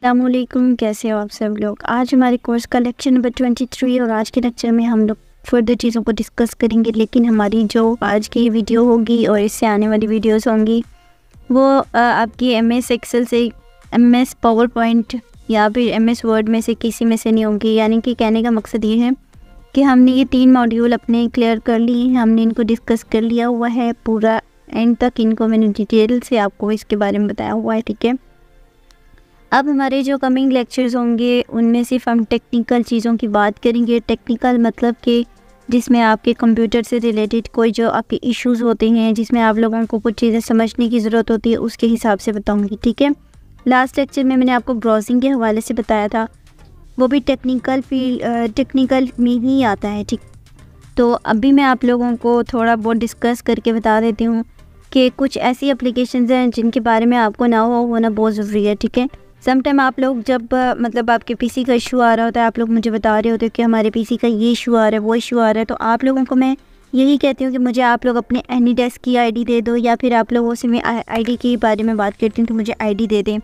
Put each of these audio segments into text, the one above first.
अस्सलामुअलैकुम, कैसे हो आप सब लोग। आज हमारे कोर्स का लेक्चर नंबर 23 और आज के लेक्चर में हम लोग फर्दर चीज़ों को डिस्कस करेंगे। लेकिन हमारी जो आज की वीडियो होगी और इससे आने वाली वीडियोस होंगी वो आपकी MS एक्सेल से, MS पावर पॉइंट या फिर MS वर्ड में से किसी में से नहीं होंगी। यानी कि कहने का मकसद ये है कि हमने ये 3 मॉड्यूल अपने क्लियर कर लिए हैं, हमने इनको डिस्कस कर लिया हुआ है पूरा एंड तक। इनको मैंने डिटेल से आपको इसके बारे में बताया हुआ है, ठीक है। अब हमारे जो कमिंग लेक्चर्स होंगे उनमें सिर्फ हम टेक्निकल चीज़ों की बात करेंगे। टेक्निकल मतलब कि जिसमें आपके कंप्यूटर से रिलेटेड कोई जो आपके इश्यूज़ होते हैं, जिसमें आप लोगों को कुछ चीज़ें समझने की ज़रूरत होती है, उसके हिसाब से बताऊंगी, ठीक है। लास्ट लेक्चर में मैंने आपको ब्राउजिंग के हवाले से बताया था, वो भी टेक्निकल में ही आता है, ठीक। तो अभी मैं आप लोगों को थोड़ा बहुत डिस्कस करके बता देती हूँ कि कुछ ऐसी एप्लीकेशंस हैं जिनके बारे में आपको ना होना बहुत ज़रूरी है, ठीक है। समटाइम आप लोग जब मतलब आपके पीसी का इशू आ रहा होता है, आप लोग मुझे बता रहे होते हो कि हमारे पीसी का ये इशू आ रहा है, वो इशू आ रहा है, तो आप लोगों को मैं यही कहती हूँ कि मुझे आप लोग अपने एनीडेस्क की आईडी दे दो, या फिर आप लोगों से मैं आईडी के बारे में बात करती हूँ तो मुझे आईडी दे दें।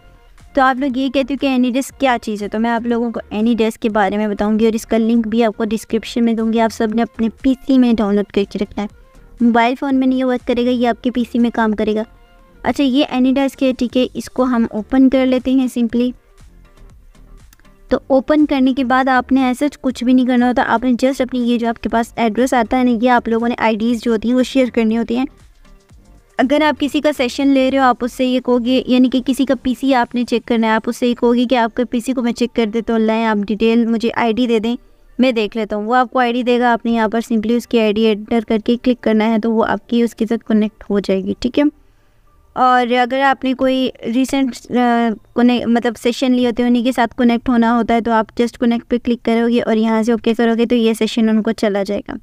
तो आप लोग ये कहते हो कि एनीडेस्क क्या चीज़ है, तो मैं आप लोगों को एनीडेस्क के बारे में बताऊँगी और इसका लिंक भी आपको डिस्क्रिप्शन में दूँगी। आप सब ने अपने पीसी में डाउनलोड करके रखना है, मोबाइल फ़ोन में नहीं वर्क करेगा, ये आपके पीसी में काम करेगा। अच्छा, ये एनीडेस्क है, ठीक है। इसको हम ओपन कर लेते हैं सिंपली। तो ओपन करने के बाद आपने ऐसा कुछ भी नहीं करना होता, आपने जस्ट अपनी ये जो आपके पास एड्रेस आता है ना, ये आप लोगों ने आईडीज़ जो होती हैं वो शेयर करनी होती हैं। अगर आप किसी का सेशन ले रहे हो, आप उससे ये कहोगे, यानी कि किसी का पीसी आपने चेक करना है, आप उससे ये कहोगे कि आपके पीसी को मैं चेक कर देता हूँ, लाएँ आप डिटेल मुझे आईडी दे दें, मैं देख लेता हूँ। वो आपको आईडी देगा, आपने यहाँ पर सिंपली उसकी आईडी एंटर करके क्लिक करना है, तो वो आपकी उसके साथ कनेक्ट हो जाएगी, ठीक है। और अगर आपने कोई रिसेंट मतलब सेशन लिए होते हैं, उन्हीं के साथ कनेक्ट होना होता है, तो आप जस्ट कनेक्ट पे क्लिक करोगे और यहाँ से ओके करोगे तो ये सेशन उनको चला जाएगा।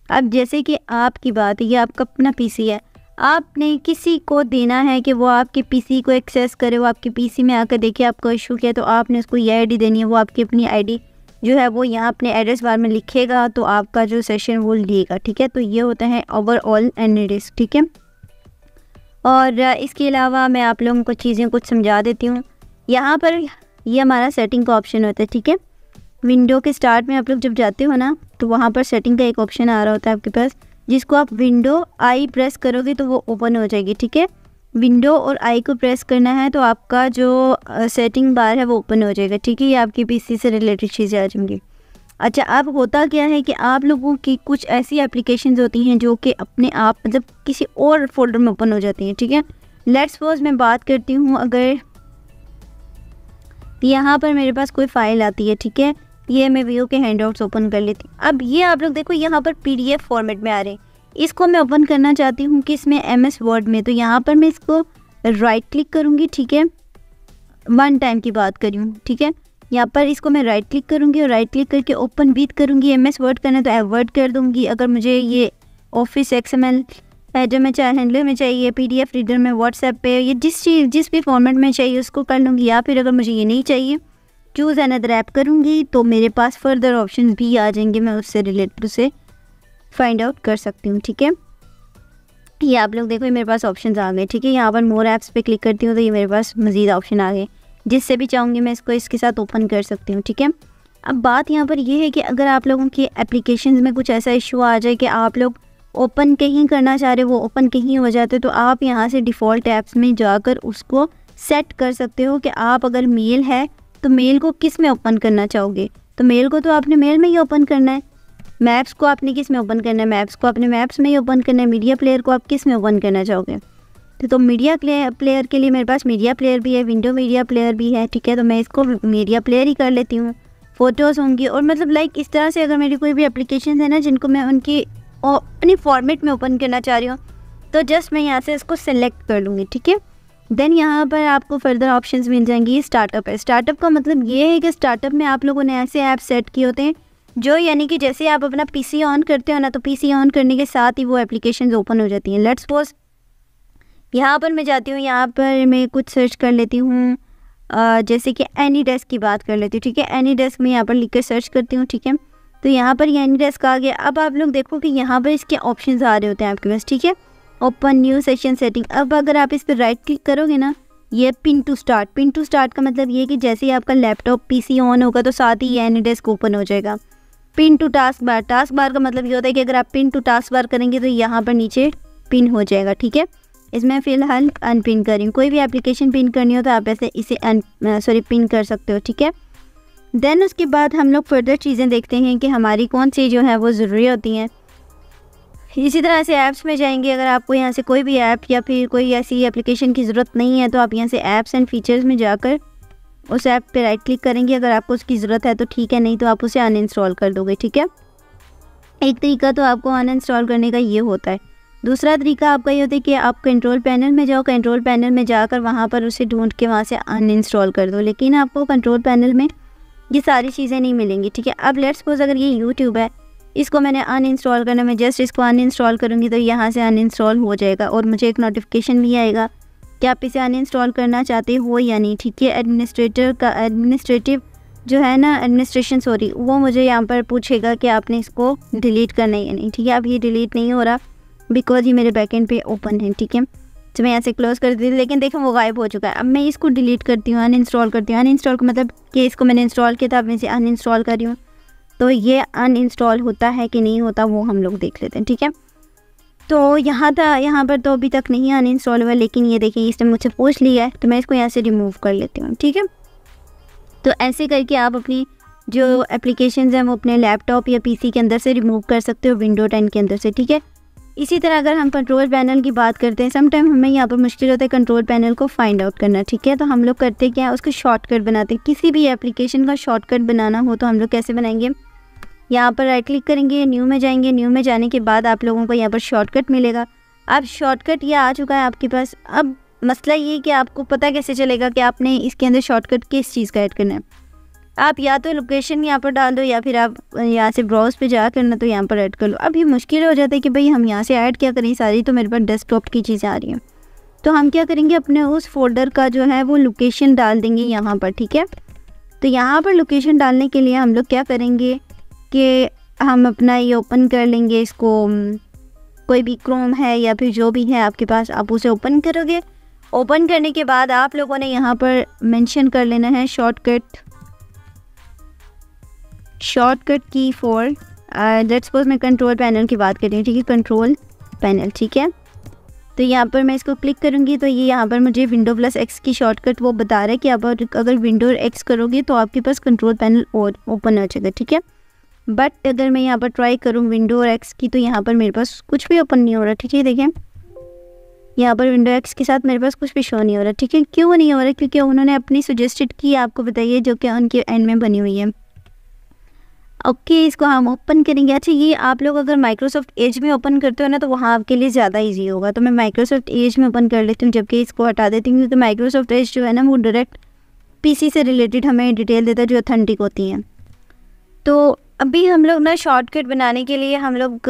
अब जैसे कि आपकी बात है, ये आपका अपना पीसी है, आपने किसी को देना है कि वो आपके पीसी को एक्सेस करे, वो आपके पीसी में आकर देखे आपको इशू किया, तो आपने उसको ये आईडी देनी है। वो आपकी अपनी आईडी जो है वो यहाँ अपने एड्रेस बार में लिखेगा, तो आपका जो सेशन वो लेगा, ठीक है। तो ये होता है ओवरऑल एनीडेस्क, ठीक है। और इसके अलावा मैं आप लोगों को चीज़ें कुछ समझा देती हूँ। यहाँ पर ये हमारा सेटिंग का ऑप्शन होता है, ठीक है। विंडो के स्टार्ट में आप लोग जब जाते हो ना, तो वहाँ पर सेटिंग का एक ऑप्शन आ रहा होता है आपके पास, जिसको आप विंडो आई प्रेस करोगे तो वो ओपन हो जाएगी, ठीक है। विंडो और आई को प्रेस करना है तो आपका जो सेटिंग बार है वो ओपन हो जाएगा, ठीक है। ये आपकी पीसी से रिलेटेड चीज़ें आ जाएंगी। अच्छा, अब होता क्या है कि आप लोगों की कुछ ऐसी एप्लीकेशंस होती हैं जो कि अपने आप मतलब किसी और फोल्डर में ओपन हो जाती हैं, ठीक है। लेट्स सपोज मैं बात करती हूँ, अगर यहाँ पर मेरे पास कोई फ़ाइल आती है, ठीक है, ये मैं व्यू के हैंडआउट्स ओपन कर लेती हूँ। अब ये आप लोग देखो यहाँ पर PDF फॉर्मेट में आ रहे हैं, इसको मैं ओपन करना चाहती हूँ कि इसमें MS वर्ड में, तो यहाँ पर मैं इसको राइट क्लिक करूँगी, ठीक है। 1 टाइम की बात करी हूँ, ठीक है। यहाँ पर इसको मैं राइट क्लिक करूँगी और राइट क्लिक करके ओपन विद करूँगी। MS वर्ड करना तो वर्ड कर दूँगी। अगर मुझे ये ऑफिस XML हेडर में चाहिए, हैंडलर में चाहिए, PDF रीडर में, व्हाट्सएप पे, ये जिस भी फॉर्मेट में चाहिए उसको कर लूँगी। या फिर अगर मुझे ये नहीं चाहिए, चूज़ अनदर ऐप करूँगी, तो मेरे पास फर्दर ऑप्शन भी आ जाएंगे, मैं उससे रिलेटेड उसे फाइंड आउट कर सकती हूँ, ठीक है। ये आप लोग देखो, मेरे पास ऑप्शन आ गए, ठीक है। यहाँ पर मोर ऐप्स पे क्लिक करती हूँ तो ये मेरे पास मज़ीद ऑप्शन आ गए, जिससे भी चाहूँगी मैं इसको इसके साथ ओपन कर सकती हूँ, ठीक है। अब बात यहाँ पर ये है कि अगर आप लोगों की एप्लीकेशंस में कुछ ऐसा इशू आ जाए कि आप लोग ओपन कहीं करना चाह रहे हो, वो ओपन कहीं हो जाते, तो आप यहाँ से डिफ़ॉल्ट ऐप्स में जाकर उसको सेट कर सकते हो कि आप अगर मेल है तो मेल को किस में ओपन करना चाहोगे। तो मेल को तो आपने मेल में ही ओपन करना है, मैप्स को आपने किस में ओपन करना है, मैप्स को आपने मैप्स में ही ओपन करना है, मीडिया प्लेयर को आप किस में ओपन करना चाहोगे। तो मीडिया प्लेयर के लिए मेरे पास मीडिया प्लेयर भी है, विंडो मीडिया प्लेयर भी है, ठीक है। तो मैं इसको मीडिया प्लेयर ही कर लेती हूँ। फ़ोटोज़ होंगी और मतलब लाइक इस तरह से अगर मेरी कोई भी एप्लीकेशन है ना जिनको मैं उनकी अपनी फॉर्मेट में ओपन करना चाह रही हूँ, तो जस्ट मैं यहाँ से इसको सेलेक्ट कर लूँगी, ठीक है। देन यहाँ पर आपको फर्दर ऑप्शंस मिल जाएंगी। स्टार्टअप है, स्टार्टअप का मतलब ये है कि स्टार्टअप में आप लोगों ने ऐसे ऐप सेट किए होते हैं जो, यानी कि जैसे आप अपना पीसी ऑन करते हो ना, तो पीसी ऑन करने के साथ ही वो एप्लीकेशंस ओपन हो जाती हैं। लेट्स सपोज यहाँ पर मैं जाती हूँ, यहाँ पर मैं कुछ सर्च कर लेती हूँ, जैसे कि एनीडेस्क की बात कर लेती हूँ, ठीक है। एनीडेस्क में यहाँ पर लिख कर सर्च करती हूँ, ठीक है। तो यहाँ पर ये एनीडेस्क आ गया। अब आप लोग देखो कि यहाँ पर इसके ऑप्शंस आ रहे होते हैं आपके पास, ठीक है। Open new session setting. अब अगर आप इस पर राइट क्लिक करोगे ना, ये पिन टू स्टार्ट का मतलब ये कि जैसे ही आपका लैपटॉप पीसी ऑन होगा तो साथ ही ये एनीडेस्क ओपन हो जाएगा। पिन टू टास्क बार का मतलब ये होता है कि अगर आप पिन टू टास्क बार करेंगे तो यहाँ पर नीचे पिन हो जाएगा, ठीक है। इसमें फ़िलहाल अनपिन करें, कोई भी एप्लीकेशन पिन करनी हो तो आप ऐसे इसे पिन कर सकते हो, ठीक है। देन उसके बाद हम लोग फर्दर चीज़ें देखते हैं कि हमारी कौन सी जो है वो ज़रूरी होती हैं। इसी तरह से ऐप्स में जाएंगे, अगर आपको यहाँ से कोई भी ऐप या फिर कोई ऐसी एप्लीकेशन की ज़रूरत नहीं है तो आप यहाँ से ऐप्स एंड फीचर्स में जाकर उस ऐप पे राइट क्लिक करेंगे। अगर आपको उसकी ज़रूरत है तो ठीक है, नहीं तो आप उसे अनइंस्टॉल कर दोगे, ठीक है। एक तरीका तो आपको अनइंस्टॉल करने का ये होता है। दूसरा तरीका आपका ये होता है कि आप कंट्रोल पैनल में जाओ, कंट्रोल पैनल में जाकर वहाँ पर उसे ढूंढ के वहाँ से अनइंस्टॉल कर दो। लेकिन आपको कंट्रोल पैनल में ये सारी चीज़ें नहीं मिलेंगी, ठीक है। अब लेट्स सपोज अगर ये यूट्यूब है, इसको मैंने अनइंस्टॉल करना, मैं जस्ट इसको अनइंस्टॉल करूँगी तो यहाँ से अनइंस्टॉल हो जाएगा और मुझे एक नोटिफिकेशन भी आएगा कि आप इसे अनइंस्टॉल करना चाहते हो या नहीं, ठीक है। एडमिनिस्ट्रेशन वो मुझे यहाँ पर पूछेगा कि आपने इसको डिलीट करना है या नहीं, ठीक है। अब ये डिलीट नहीं हो रहा बिकॉज ये मेरे बैकएंड पे ओपन है, ठीक है। तो मैं ऐसे क्लोज़ कर दी थी, लेकिन देखो वो गायब हो चुका है। अब मैं इसको डिलीट करती हूँ, अनइंस्टॉल करती हूँ। अनइंस्टॉल का मतलब कि इसको मैंने इंस्टॉल किया था, अब मैं इसे अनइंस्टॉल कर रही हूँ, तो ये अनइंस्टॉल होता है कि नहीं होता वो हम लोग देख लेते हैं, ठीक है। तो यहाँ पर तो अभी तक नहीं अनइंस्टॉल हुआ, लेकिन ये देखिए इसने मुझसे पूछ लिया है तो मैं इसको यहाँ से रिमूव कर लेती हूँ, ठीक है। तो ऐसे करके आप अपनी जो एप्लीकेशंस हैं वो अपने लैपटॉप या पीसी के अंदर से रिमूव कर सकते हो, विंडो 10 के अंदर से, ठीक है। इसी तरह अगर हम कंट्रोल पैनल की बात करते हैं, समटाइम हमें यहाँ पर मुश्किल होता है कंट्रोल पैनल को फाइंड आउट करना, ठीक है। तो हम लोग करते क्या है, उसका शॉर्टकट बनाते हैं। किसी भी एप्लीकेशन का शॉर्टकट बनाना हो तो हम लोग कैसे बनाएंगे, यहाँ पर राइट क्लिक करेंगे, न्यू में जाएंगे। न्यू में जाने के बाद आप लोगों को यहाँ पर शॉर्टकट मिलेगा। अब शॉर्टकट ये आ चुका है आपके पास। अब मसला ये कि आपको पता कैसे चलेगा कि आपने इसके अंदर शॉर्टकट किस चीज़ का ऐड करना है। आप या तो लोकेशन यहाँ पर डाल दो या फिर आप यहाँ से ब्राउज पे जा करना तो यहाँ पर ऐड कर लो। अब ये मुश्किल हो जाता है कि भाई हम यहाँ से ऐड क्या करें, सारी तो मेरे पास डेस्कटॉप की चीज़ें आ रही हैं। तो हम क्या करेंगे, अपने उस फोल्डर का जो है वो लोकेशन डाल देंगे यहाँ पर, ठीक है। तो यहाँ पर लोकेशन डालने के लिए हम लोग क्या करेंगे कि हम अपना ये ओपन कर लेंगे, इसको कोई भी क्रोम है या फिर जो भी है आपके पास, आप उसे ओपन करोगे। ओपन करने के बाद आप लोगों ने यहाँ पर मेंशन कर लेना है शॉर्टकट की फॉर लेट्स सपोज मैं कंट्रोल पैनल की बात कर रही हूँ, ठीक है। कंट्रोल पैनल, ठीक है। तो यहाँ पर मैं इसको क्लिक करूँगी तो ये यहाँ पर मुझे विंडो प्लस एक्स की शॉर्टकट वो बता रहा है कि आप अगर विंडो एक्स करोगे तो आपके पास कंट्रोल पैनल और ओपन हो जाएगा, ठीक है। बट अगर मैं यहाँ पर ट्राई करूँ विंडो एक्स की तो यहाँ पर मेरे पास कुछ भी ओपन नहीं हो रहा, ठीक है। देखें यहाँ पर विंडो एक्स के साथ मेरे पास कुछ भी शो नहीं हो रहा, ठीक है। क्यों नहीं हो रहा, क्योंकि उन्होंने अपनी सजेस्टेड की आपको बताइए जो कि उनके एंड में बनी हुई है। ओके, इसको हम ओपन करेंगे। अच्छा, ये आप लोग अगर माइक्रोसॉफ्ट एज में ओपन करते हो ना तो वहाँ आपके लिए ज़्यादा इजी होगा। तो मैं माइक्रोसॉफ्ट एज में ओपन कर लेती हूँ, जबकि इसको हटा देती हूँ क्योंकि माइक्रोसॉफ्ट एज जो है ना वो डायरेक्ट पीसी से रिलेटेड हमें डिटेल देता है जो ऑथेंटिक होती हैं। तो अभी हम लोग ना शॉर्टकट बनाने के लिए हम लोग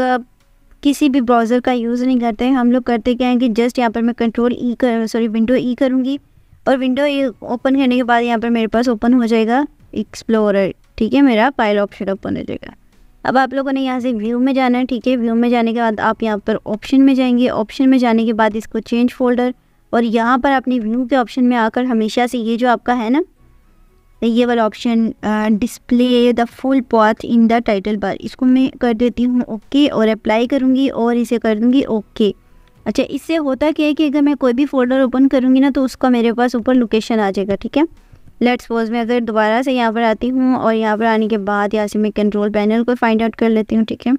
किसी भी ब्राउज़र का यूज़ नहीं करते हैं। हम लोग करते क्या है कि जस्ट यहाँ पर मैं विंडो ई करूँगी और विंडो ई ओपन करने के बाद यहाँ पर मेरे पास ओपन हो जाएगा एक्सप्लोरर, ठीक है। मेरा फाइल ऑप्शन ओपन हो जाएगा। अब आप लोगों ने यहाँ से व्यू में जाना है, ठीक है। व्यू में जाने के बाद आप यहाँ पर ऑप्शन में जाएंगे। ऑप्शन में जाने के बाद इसको चेंज फोल्डर और यहाँ पर अपनी व्यू के ऑप्शन में आकर हमेशा से ये जो आपका है ना ये वाला option display the full path in the title bar, इसको मैं कर देती हूँ ओके और अप्लाई करूँगी और इसे कर दूँगी ओके। अच्छा, इससे होता क्या है कि अगर मैं कोई भी फोल्डर ओपन करूँगी ना तो उसका मेरे पास ऊपर लोकेशन आ जाएगा, ठीक है। लेट्स सपोज मैं अगर दोबारा से यहाँ पर आती हूँ और यहाँ पर आने के बाद यहाँ से मैं कंट्रोल पैनल को फाइंड आउट कर लेती हूँ, ठीक है।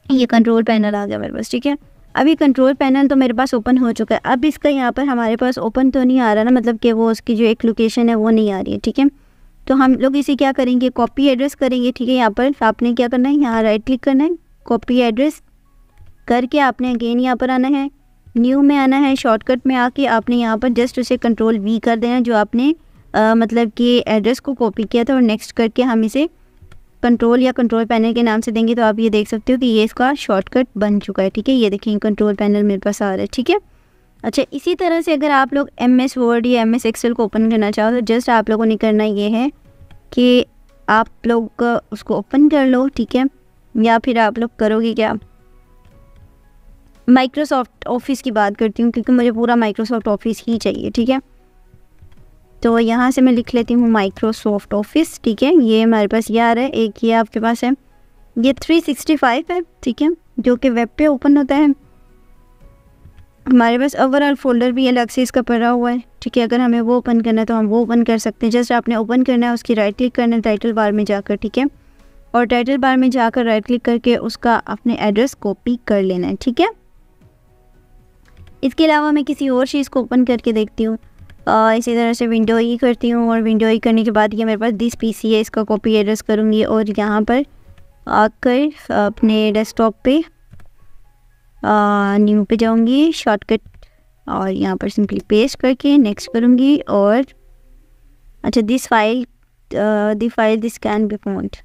ये कंट्रोल पैनल आ गया मेरे पास, ठीक है। अभी कंट्रोल पैनल तो मेरे पास ओपन हो चुका है। अब इसका यहाँ पर हमारे पास ओपन तो नहीं आ रहा ना, मतलब कि वो उसकी जो एक लोकेशन है वो नहीं आ रही है, ठीक है। तो हम लोग इसे क्या करेंगे, कॉपी एड्रेस करेंगे, ठीक है। यहाँ पर आपने क्या करना है, यहाँ राइट क्लिक करना है, कॉपी एड्रेस करके आपने अगेन यहाँ पर आना है, न्यू में आना है, शॉर्टकट में आके आपने यहाँ पर जस्ट उसे कंट्रोल वी कर देना जो आपने मतलब कि एड्रेस को कॉपी किया था और नेक्स्ट करके हम इसे कंट्रोल या कंट्रोल पैनल के नाम से देंगे। तो आप ये देख सकते हो कि ये इसका शॉर्टकट बन चुका है, ठीक है। ये देखिए कंट्रोल पैनल मेरे पास आ रहा है, ठीक है। अच्छा, इसी तरह से अगर आप लोग MS वर्ड या MS एक्सेल को ओपन करना चाहो तो जस्ट आप लोगों ने करना ये है कि आप लोग उसको ओपन कर लो, ठीक है। या फिर आप लोग करोगे क्या, माइक्रोसॉफ्ट ऑफिस की बात करती हूँ क्योंकि मुझे पूरा माइक्रोसॉफ्ट ऑफिस ही चाहिए, ठीक है। तो यहाँ से मैं लिख लेती हूँ माइक्रोसॉफ्ट ऑफिस, ठीक है। ये हमारे पास ये आ रहा है, एक ये आपके पास है, ये 365 है, ठीक है, जो कि वेब पे ओपन होता है। हमारे पास ओवरऑल फोल्डर भी अलग से इसका पड़ा हुआ है, ठीक है। अगर हमें वो ओपन करना है तो हम वो ओपन कर सकते हैं। जस्ट आपने ओपन करना है, उसकी राइट क्लिक करना है टाइटल बार में जाकर, ठीक है, और टाइटल बार में जाकर राइट क्लिक करके उसका अपने एड्रेस कॉपी कर लेना है, ठीक है। इसके अलावा मैं किसी और चीज़ को ओपन करके देखती हूँ। इसी तरह से विंडो ई करती हूँ और विंडो ई करने के बाद ये मेरे पास दिस पीसी है, इसका कॉपी एड्रेस करूँगी और यहाँ पर आकर अपने डेस्कटॉप पे न्यू पे जाऊँगी, शॉर्टकट, और यहाँ पर सिंपली पेस्ट करके नेक्स्ट करूँगी। और अच्छा, this file this can be found,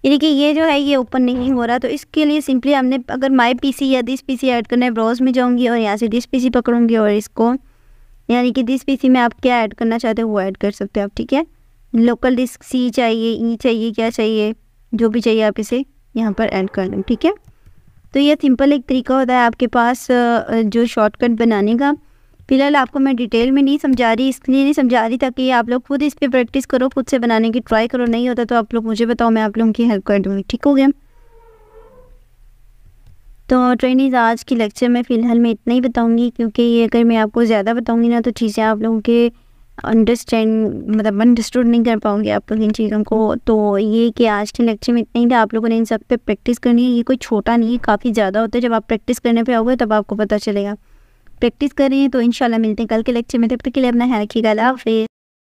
यानी कि ये जो है ये ओपन नहीं हो रहा। तो इसके लिए सिंपली हमने अगर माई पीसी या दिस पीसी ऐड करना है, ब्राउज में जाऊँगी और यहाँ से दिस पीसी पकड़ूँगी और इसको, यानी कि दिस पीसी में आप क्या ऐड करना चाहते हो वो ऐड कर सकते हो आप, ठीक है। लोकल डिस्क सी चाहिए, ई चाहिए, क्या चाहिए, जो भी चाहिए आप इसे यहाँ पर ऐड कर लें, ठीक है। तो ये सिंपल एक तरीका होता है आपके पास जो शॉर्टकट बनाने का। फिलहाल आपको मैं डिटेल में नहीं समझा रही, इसलिए नहीं समझा रही ताकि आप लोग खुद इस पर प्रैक्टिस करो, खुद से बनाने की ट्राई करो। नहीं होता तो आप लोग मुझे बताओ, मैं आप लोगों की हेल्प कर दूँगी, ठीक हो गया। तो ट्रेनिंग आज की लेक्चर में फ़िलहाल मैं इतना ही बताऊंगी, क्योंकि ये अगर मैं आपको ज़्यादा बताऊंगी ना तो चीज़ें आप लोगों के अंडरस्टूड नहीं कर पाऊंगी आप लोग इन चीज़ों को। तो ये कि आज के लेक्चर में इतना ही था, आप लोगों ने इन सब पे प्रैक्टिस करनी है। ये कोई छोटा नहीं है, काफ़ी ज़्यादा होता है। जब आप प्रैक्टिस करने पे आओगे तब आपको पता चलेगा। प्रैक्टिस कर रही हैं तो इंशाल्लाह मिलते हैं कल के लेक्चर में। तब तक के लिए अपना ख्याल रखिएगा। अल्लाह हाफ़िज़।